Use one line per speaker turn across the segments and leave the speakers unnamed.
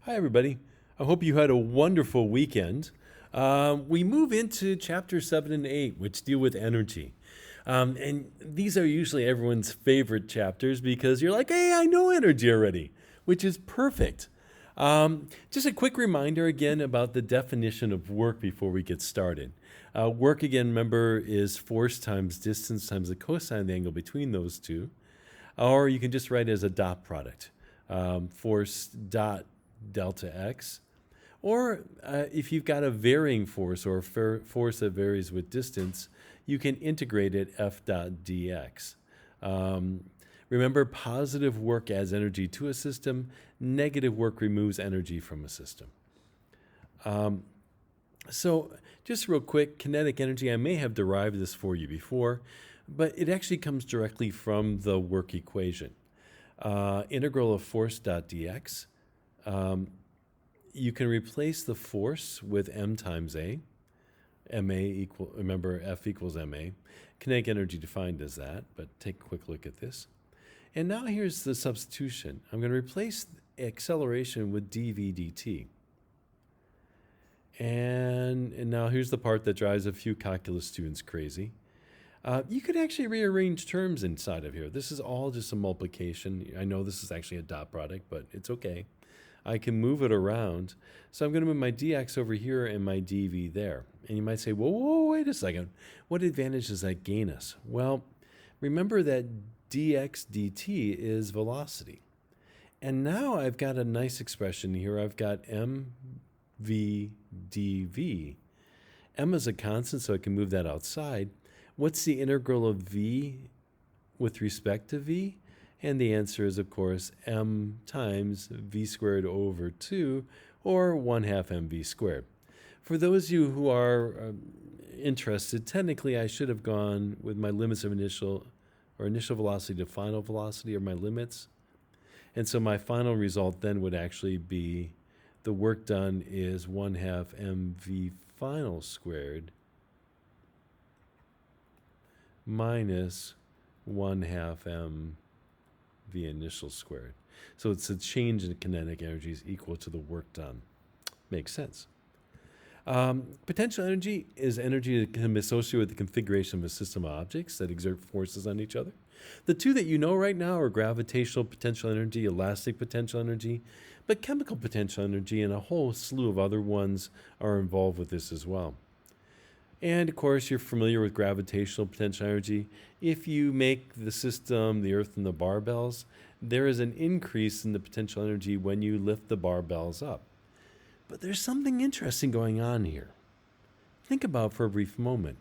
Hi, everybody. I hope you had a wonderful weekend. We move into chapter 7 and 8, which deal with energy. And these are usually everyone's favorite chapters because you're like, hey, I know energy already, which is perfect. Just a quick reminder again about the definition of work before we get started. Work, again, remember, is force times distance times the cosine of the angle between those two. Or you can just write it as a dot product, force dot delta x. Or if you've got a varying force or a force that varies with distance, you can integrate it f dot dx. Um, Remember, positive work adds energy to a system, negative work removes energy from a system. So, just real quick, kinetic energy, I may have derived this for you before, but it actually comes directly from the work equation. Integral of force dot dx. You can replace the force with m times a. ma equal, remember, F equals ma. Kinetic energy defined as that, but take a quick look at this. And now here's the substitution. I'm going to replace acceleration with dv dt. And now here's the part that drives a few calculus students crazy. You could actually rearrange terms inside of here. This is all just a multiplication. I know this is actually a dot product, but it's okay. I can move it around. So I'm going to move my dx over here and my dv there. And you might say, whoa, wait a second. What advantage does that gain us? Well, remember that dx dt is velocity. And now I've got a nice expression here. I've got mv dv. M is a constant, so I can move that outside. What's the integral of v with respect to v? And the answer is, of course, m times v squared over 2, or 1 half mv squared. For those of you who are interested, technically I should have gone with my limits of initial velocity to final velocity, or my limits. And so my final result then would actually be the work done is 1 half mv final squared minus 1 half m v initial squared. So it's a change in kinetic energy is equal to the work done. Makes sense. Potential energy is energy that can be associated with the configuration of a system of objects that exert forces on each other. The two that you know right now are gravitational potential energy, elastic potential energy, but chemical potential energy and a whole slew of other ones are involved with this as well. And of course, you're familiar with gravitational potential energy. If you make the system, the Earth, and the barbells, there is an increase in the potential energy when you lift the barbells up. But there's something interesting going on here. Think about it for a brief moment.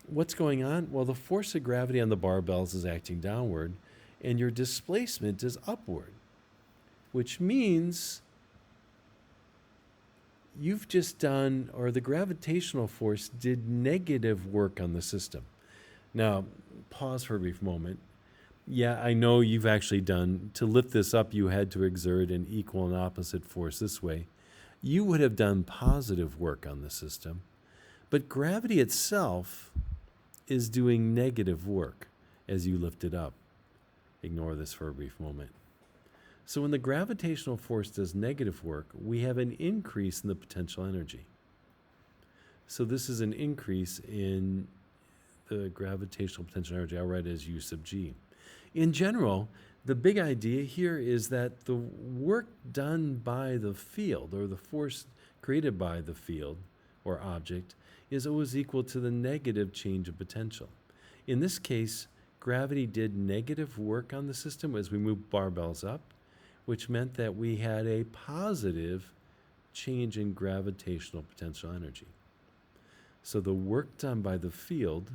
What's going on? Well, the force of gravity on the barbells is acting downward, and your displacement is upward, which means you've just done, or the gravitational force did negative work on the system. Now, pause for a brief moment. Yeah, I know you've actually done, to lift this up, you had to exert an equal and opposite force this way. You would have done positive work on the system, but gravity itself is doing negative work as you lift it up. Ignore this for a brief moment. So when the gravitational force does negative work, we have an increase in the potential energy. So this is an increase in the gravitational potential energy. I'll write it as U sub G. In general, the big idea here is that the work done by the field, or the force created by the field or object, is always equal to the negative change of potential. In this case, gravity did negative work on the system as we moved barbells up, which meant that we had a positive change in gravitational potential energy. So the work done by the field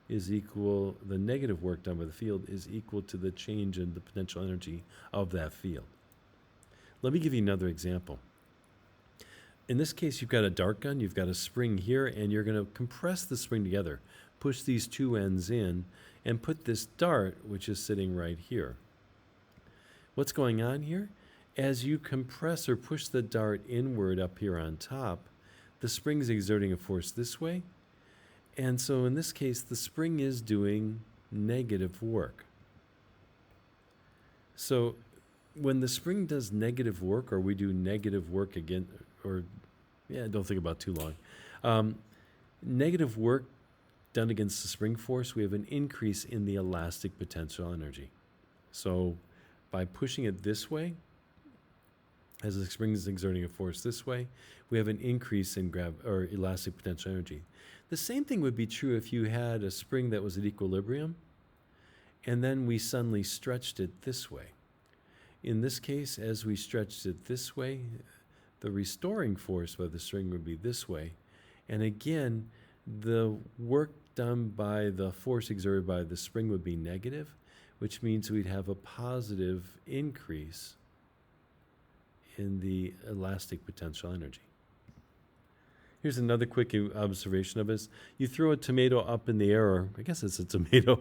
is equal, the negative work done by the field is equal to the change in the potential energy of that field. Let me give you another example. In this case, you've got a dart gun, you've got a spring here, and you're going to compress the spring together, push these two ends in, and put this dart, which is sitting right here. What's going on here? As you compress or push the dart inward up here on top, the spring is exerting a force this way. And so in this case, the spring is doing negative work. So when the spring does negative work, or we do negative work again, or don't think about too long. Negative work done against the spring force, we have an increase in the elastic potential energy. So by pushing it this way, as the spring is exerting a force this way, we have an increase in elastic potential energy. The same thing would be true if you had a spring that was at equilibrium, and then we suddenly stretched it this way. In this case, as we stretched it this way, the restoring force by the spring would be this way. And again, the work done by the force exerted by the spring would be negative, which means we'd have a positive increase in the elastic potential energy. Here's another quick observation of this. You throw a tomato up in the air, or I guess it's a tomato.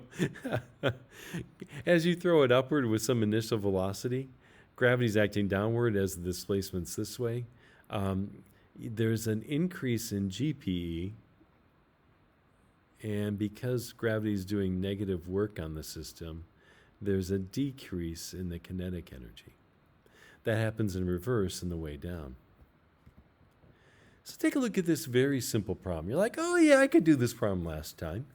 As you throw it upward with some initial velocity, gravity's acting downward as the displacement's this way. There's an increase in GPE, and because gravity is doing negative work on the system, there's a decrease in the kinetic energy. That happens in reverse in the way down. So take a look at this very simple problem. You're like, oh yeah, I could do this problem last time.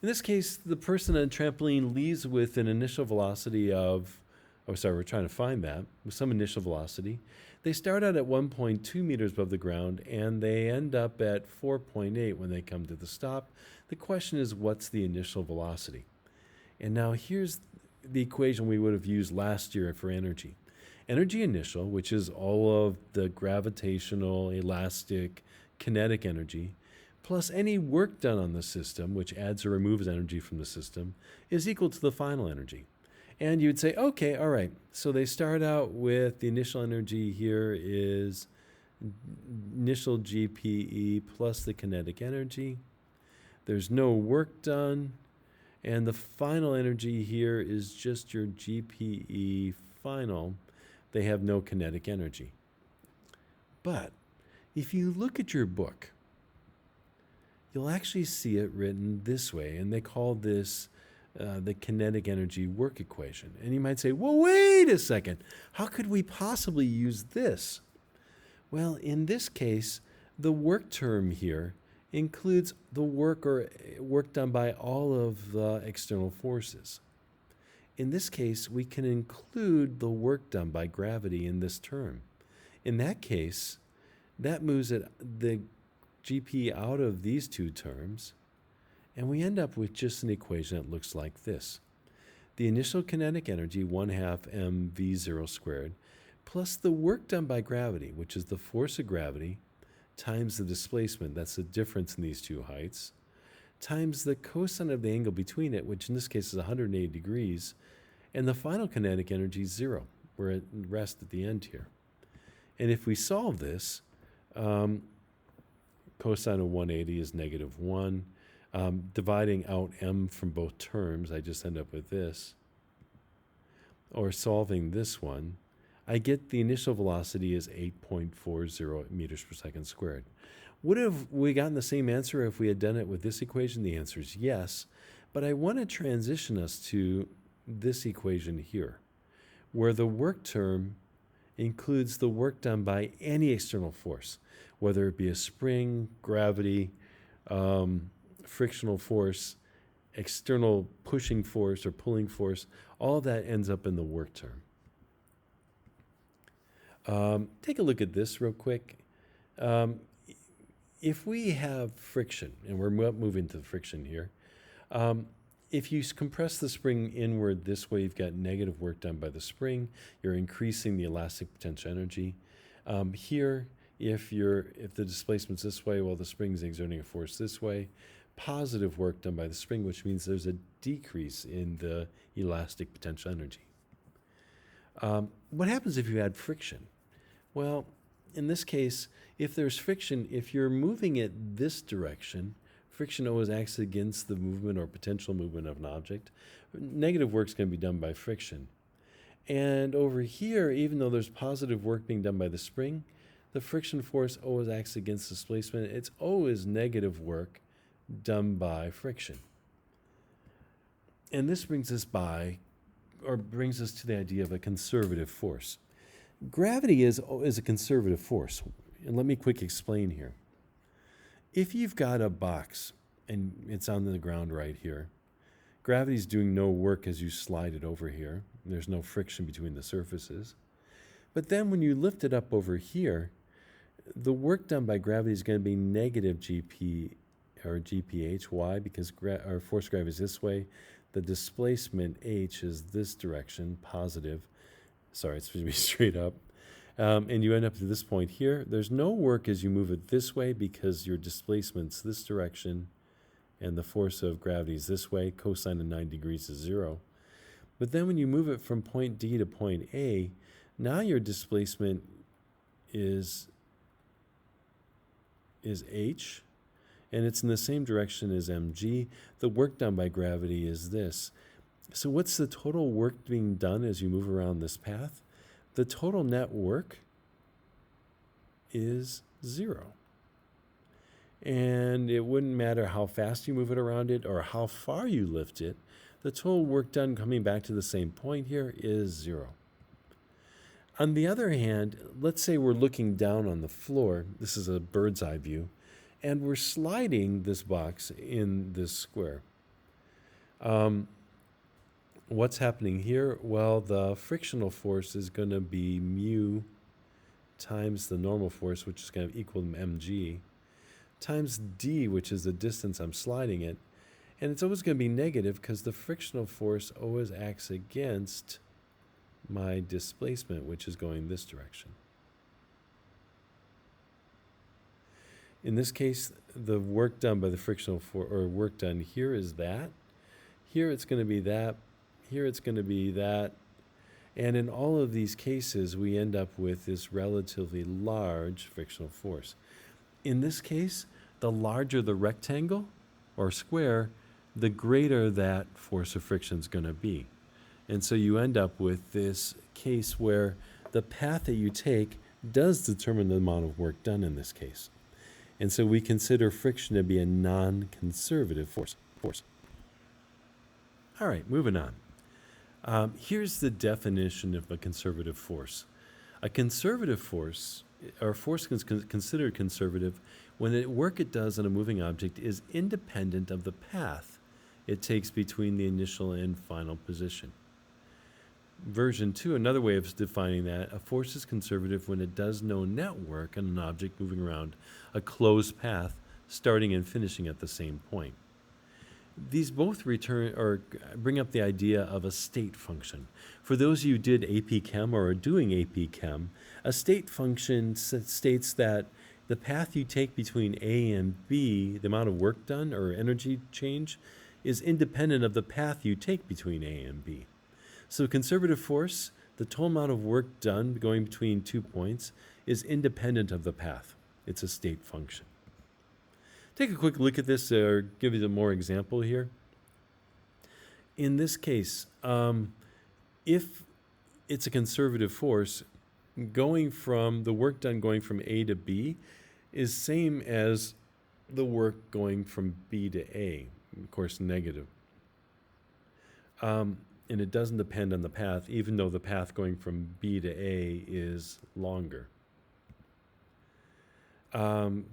In this case, the person on a trampoline leaves with an initial velocity of, we're trying to find that, with some initial velocity. They start out at 1.2 meters above the ground, and they end up at 4.8 when they come to the stop. The question is, what's the initial velocity? And now here's the equation we would have used last year for energy. Energy initial, which is all of the gravitational, elastic, kinetic energy, plus any work done on the system, which adds or removes energy from the system, is equal to the final energy. And you'd say, okay, all right, so they start out with the initial energy here is initial GPE plus the kinetic energy. There's no work done. And the final energy here is just your GPE final. They have no kinetic energy. But if you look at your book, you'll actually see it written this way, and they call this the kinetic energy work equation. And you might say, well, wait a second. How could we possibly use this? Well, in this case, the work term here includes the work done by all of the external forces. In this case, we can include the work done by gravity in this term. In that case, that moves the GP out of these two terms, and we end up with just an equation that looks like this. The initial kinetic energy, 1/2 mv0 squared, plus the work done by gravity, which is the force of gravity, times the displacement, that's the difference in these two heights, times the cosine of the angle between it, which in this case is 180 degrees, and the final kinetic energy is 0. We're at rest at the end here. And if we solve this, cosine of 180 is -1. Dividing out m from both terms, I just end up with this. Or solving this one, I get the initial velocity is 8.40 meters per second squared. Would have we gotten the same answer if we had done it with this equation? The answer is yes. But I want to transition us to this equation here, where the work term includes the work done by any external force, whether it be a spring, gravity, frictional force, external pushing force or pulling force. All of that ends up in the work term. Take a look at this real quick. If we have friction, and we're moving to friction here, if you compress the spring inward this way, you've got negative work done by the spring. You're increasing the elastic potential energy. Here, if the displacement's this way while the spring's exerting a force this way, positive work done by the spring, which means there's a decrease in the elastic potential energy. What happens if you add friction? Well, in this case, if there's friction, if you're moving it this direction, friction always acts against the movement or potential movement of an object. Negative work's going to be done by friction. And over here, even though there's positive work being done by the spring, the friction force always acts against displacement. It's always negative work done by friction. And this brings us by or brings us to the idea of a conservative force. Gravity is a conservative force. And let me quick explain here. If you've got a box and it's on the ground right here, gravity's doing no work as you slide it over here. There's no friction between the surfaces. But then when you lift it up over here, the work done by gravity is going to be negative GP or GPH. Why? Because our force of gravity is this way. The displacement H is this direction, positive. Sorry, it's supposed to be straight up. And you end up to this point here. There's no work as you move it this way because your displacement's this direction and the force of gravity is this way. Cosine of 90 degrees is 0. But then when you move it from point D to point A, now your displacement is H, and it's in the same direction as mg. The work done by gravity is this. So what's the total work being done as you move around this path? The total net work is 0. And it wouldn't matter how fast you move it around it or how far you lift it. The total work done coming back to the same point here is 0. On the other hand, let's say we're looking down on the floor. This is a bird's eye view. And we're sliding this box in this square. What's happening here? Well, the frictional force is going to be mu times the normal force, which is going to equal mg, times d, which is the distance I'm sliding it. And it's always going to be negative because the frictional force always acts against my displacement, which is going this direction. In this case, the work done by the frictional force, or work done here is that. Here it's going to be that. Here it's going to be that. And in all of these cases, we end up with this relatively large frictional force. In this case, the larger the rectangle or square, the greater that force of friction is going to be. And so you end up with this case where the path that you take does determine the amount of work done in this case. And so we consider friction to be a non-conservative force. All right, moving on. Here's the definition of a conservative force. A conservative force, or force considered conservative, when the work it does on a moving object is independent of the path it takes between the initial and final position. Version 2, another way of defining that, a force is conservative when it does no net work on an object moving around a closed path, starting and finishing at the same point. These both return or bring up the idea of a state function. For those of you who did AP Chem or are doing AP Chem, a state function states that the path you take between A and B, the amount of work done or energy change, is independent of the path you take between A and B. So conservative force, the total amount of work done going between 2 points, is independent of the path. It's a state function. Take a quick look at this or give you more example here. In this case, if it's a conservative force, going from the work done going from A to B is same as the work going from B to A, of course negative. And it doesn't depend on the path, even though the path going from B to A is longer.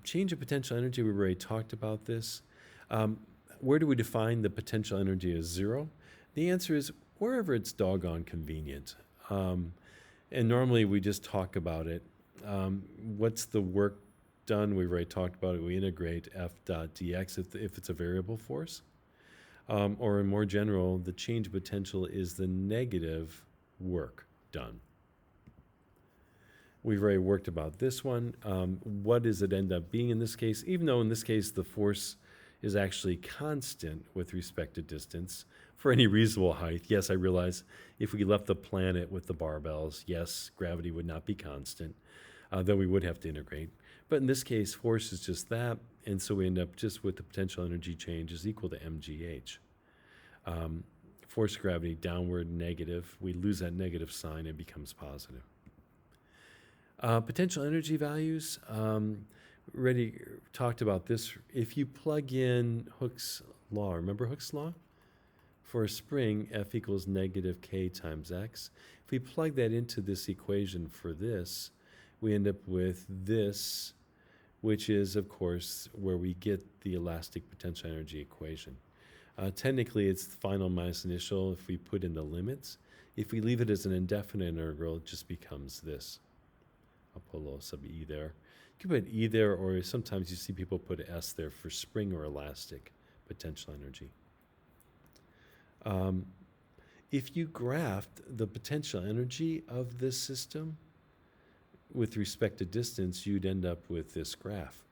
Change of potential energy, we already talked about this. Where do we define the potential energy as 0? The answer is wherever it's doggone convenient. And normally we just talk about it. What's the work done? We've already talked about it. We integrate F dot dx if it's a variable force. Or in more general, the change of potential is the negative work done. We've already worked about this one. What does it end up being in this case? Even though in this case the force is actually constant with respect to distance for any reasonable height. Yes, I realize if we left the planet with the barbells, yes, gravity would not be constant, though we would have to integrate. But in this case, force is just that, and so we end up just with the potential energy change is equal to mgh. Force of gravity, downward, negative. We lose that negative sign, it becomes positive. Potential energy values, already talked about this. If you plug in Hooke's law, remember Hooke's law? For a spring, F equals negative K times X. If we plug that into this equation for this, we end up with this, which is, of course, where we get the elastic potential energy equation. Technically, it's final minus initial if we put in the limits. If we leave it as an indefinite integral, it just becomes this. I'll put a little sub E there. You can put E there, or sometimes you see people put S there for spring or elastic potential energy. If you graphed the potential energy of this system with respect to distance, you'd end up with this graph.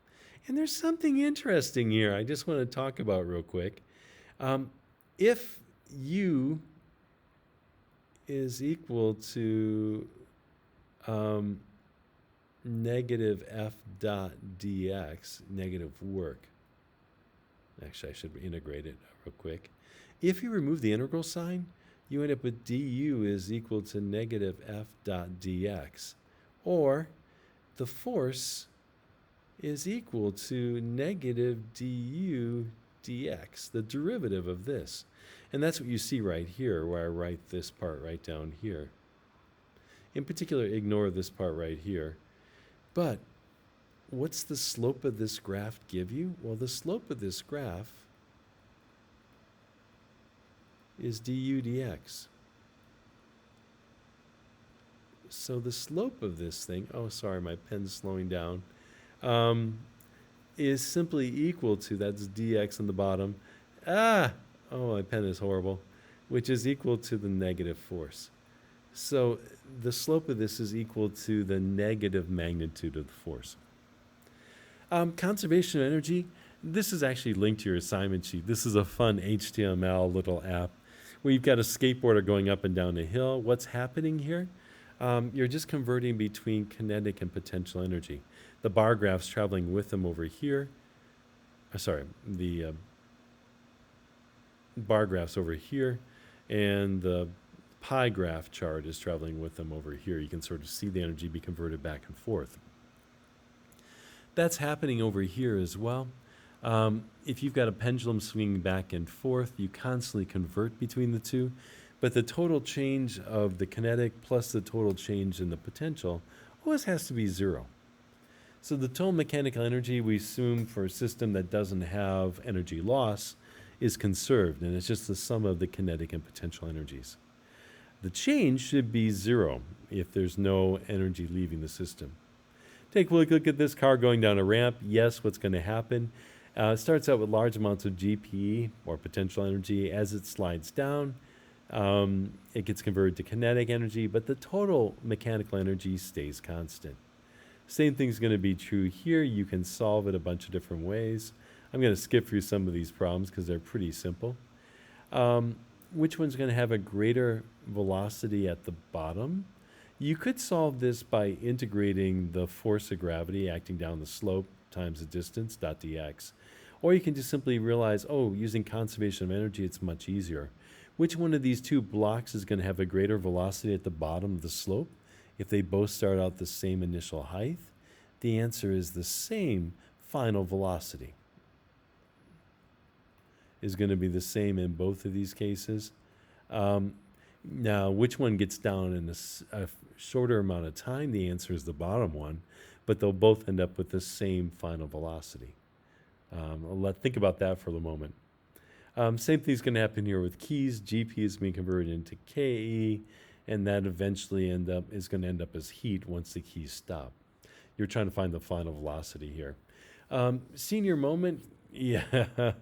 And there's something interesting here I just want to talk about real quick. If U is equal to negative F dot dx, negative work. Actually, I should integrate it real quick. If you remove the integral sign, you end up with du is equal to negative F dot dx. Or the force is equal to negative du dx, the derivative of this. And that's what you see right here, where I write this part right down here. In particular, ignore this part right here. But what's the slope of this graph give you? Well, the slope of this graph is du dx. So the slope of this thing, oh, sorry, my pen's slowing down, is simply equal to, that's dx on the bottom, oh, my pen is horrible, which is equal to the negative force. So the slope of this is equal to the negative magnitude of the force. Conservation of energy, this is actually linked to your assignment sheet. This is a fun HTML little app where you've got a skateboarder going up and down a hill. What's happening here? You're just converting between kinetic and potential energy. The bar graph's traveling with them over here. The bar graph's over here, and the pie graph chart is traveling with them over here. You can sort of see the energy be converted back and forth. That's happening over here as well. If you've got a pendulum swinging back and forth, you constantly convert between the two, but the total change of the kinetic plus the total change in the potential always has to be zero. So the total mechanical energy we assume for a system that doesn't have energy loss is conserved, and it's just the sum of the kinetic and potential energies. The change should be zero if there's no energy leaving the system. Take a look at this car going down a ramp. Yes, what's going to happen? It starts out with large amounts of GPE, or potential energy. As it slides down, it gets converted to kinetic energy, but the total mechanical energy stays constant. Same thing's going to be true here. You can solve it a bunch of different ways. I'm going to skip through some of these problems because they're pretty simple. Which one's going to have a greater velocity at the bottom? You could solve this by integrating the force of gravity acting down the slope times the distance, dot dx. Or you can just simply realize, oh, using conservation of energy, it's much easier. Which one of these two blocks is going to have a greater velocity at the bottom of the slope if they both start out the same initial height? The answer is the same final velocity is going to be the same in both of these cases. Now, which one gets down in a shorter amount of time? The answer is the bottom one, but they'll both end up with the same final velocity. Think about that for the moment. Same thing's going to happen here with keys. GP is being converted into KE, and that eventually is going to end up as heat once the keys stop. You're trying to find the final velocity here. Senior moment, yeah.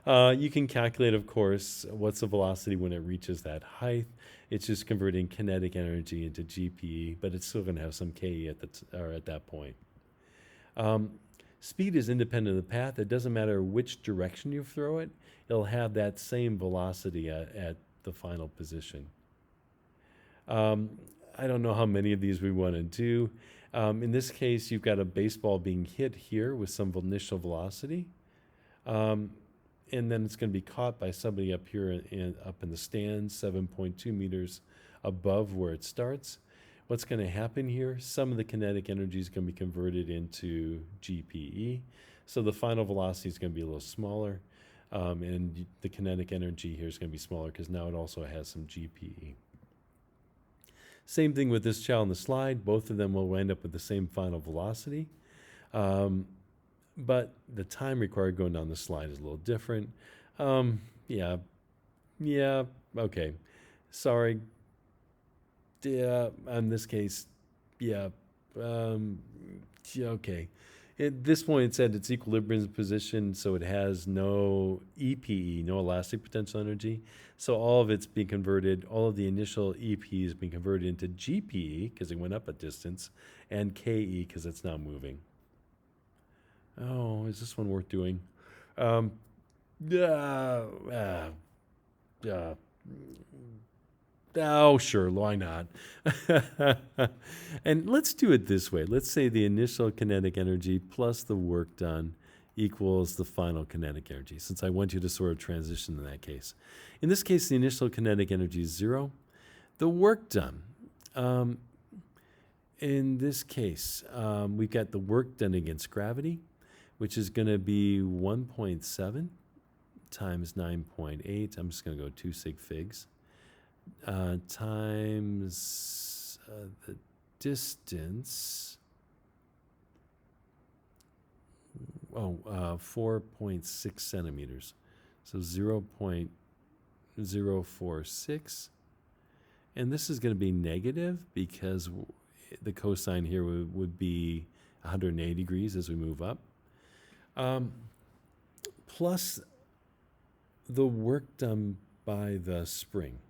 You can calculate, of course, what's the velocity when it reaches that height. It's just converting kinetic energy into GPE, but it's still going to have some KE at that point. Speed is independent of the path. It doesn't matter which direction you throw it. It'll have that same velocity at the final position. I don't know how many of these we want to do. In this case, you've got a baseball being hit here with some initial velocity. And then it's going to be caught by somebody up here up in the stands, 7.2 meters above where it starts. What's going to happen here? Some of the kinetic energy is going to be converted into GPE. So the final velocity is going to be a little smaller. And the kinetic energy here is going to be smaller because now it also has some GPE. Same thing with this chow on the slide. Both of them will end up with the same final velocity. But the time required going down the slide is a little different. Yeah, okay. Sorry. Yeah, in this case, yeah, okay. At this point, it said its equilibrium position, so it has no EPE, no elastic potential energy. So all of it's being converted, all of the initial EPE is being converted into GPE because it went up a distance, and KE because it's now moving. Oh, is this one worth doing? Oh, sure, why not? And let's do it this way. Let's say the initial kinetic energy plus the work done equals the final kinetic energy, since I want you to sort of transition in that case. In this case, the initial kinetic energy is 0. The work done. In this case, we've got the work done against gravity, which is going to be 1.7 times 9.8. I'm just going to go 2 sig figs. Times the distance, 4.6 centimeters. So 0.046. And this is going to be negative because the cosine here would be 180 degrees as we move up. Plus the work done by the spring,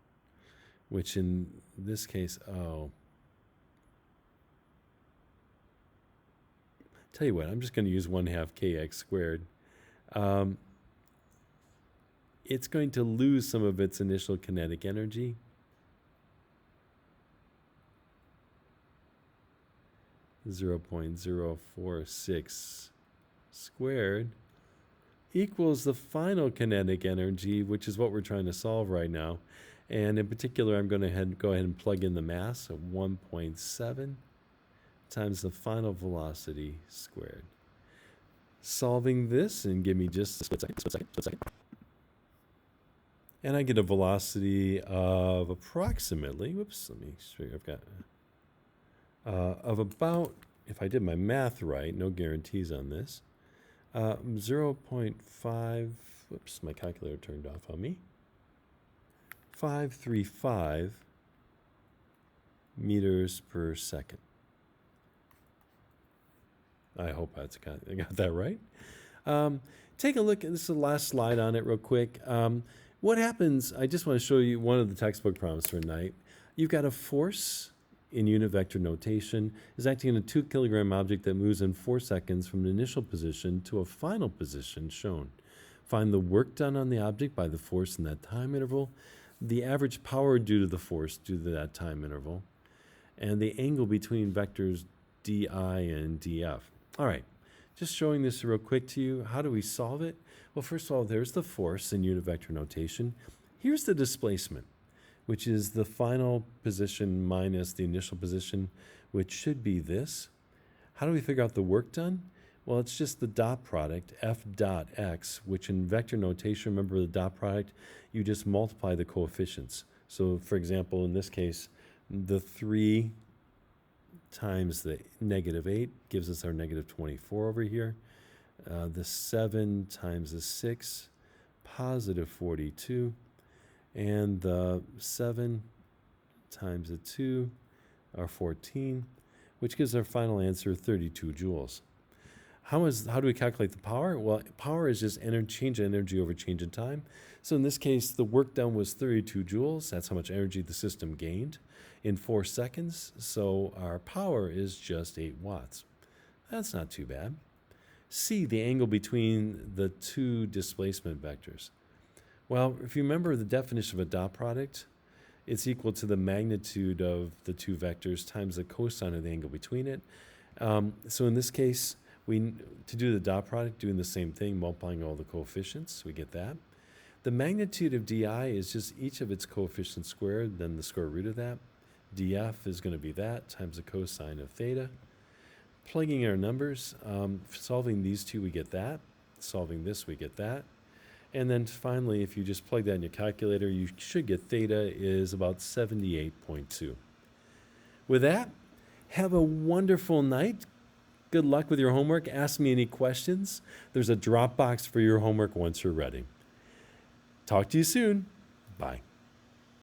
which in this case, tell you what, I'm just going to use 1/2 kx squared. It's going to lose some of its initial kinetic energy. (0.046 squared equals the final kinetic energy, which is what we're trying to solve right now. And in particular, I'm going to go ahead and plug in the mass at 1.7 times the final velocity squared. Solving this, and give me just a split second. And I get a velocity of approximately, let me make sure I've got, of about, if I did my math right, no guarantees on this, 0.5, whoops, my calculator turned off on me, 535 meters per second. I hope I got that right. Take a look, this is the last slide on it real quick. What happens, I just want to show you one of the textbook problems for tonight. You've got a force in unit vector notation is acting on a 2 kilogram object that moves in 4 seconds from the initial position to a final position shown. Find the work done on the object by the force in that time interval, the average power due to the force due to that time interval, and the angle between vectors di and df. All right, just showing this real quick to you. How do we solve it? Well, first of all, there's the force in unit vector notation. Here's the displacement, which is the final position minus the initial position, which should be this. How do we figure out the work done? Well, it's just the dot product, f dot x, which in vector notation, remember the dot product, you just multiply the coefficients. So, for example, in this case, the 3 times the -8 gives us our -24 over here. The 7 times the 6, +42. And the 7 times the 2 are 14, which gives our final answer 32 joules. How do we calculate the power? Well, power is just change in energy over change in time. So in this case, the work done was 32 joules. That's how much energy the system gained in 4 seconds. So our power is just 8 watts. That's not too bad. C, the angle between the 2 displacement vectors. Well, if you remember the definition of a dot product, it's equal to the magnitude of the 2 vectors times the cosine of the angle between it. So in this case, to do the dot product, doing the same thing, multiplying all the coefficients, we get that. The magnitude of di is just each of its coefficients squared, then the square root of that. df is going to be that times the cosine of theta. Plugging our numbers, solving these two, we get that. Solving this, we get that. And then finally, if you just plug that in your calculator, you should get theta is about 78.2. With that, have a wonderful night. Good luck with your homework. Ask me any questions. There's a Dropbox for your homework once you're ready. Talk to you soon. Bye.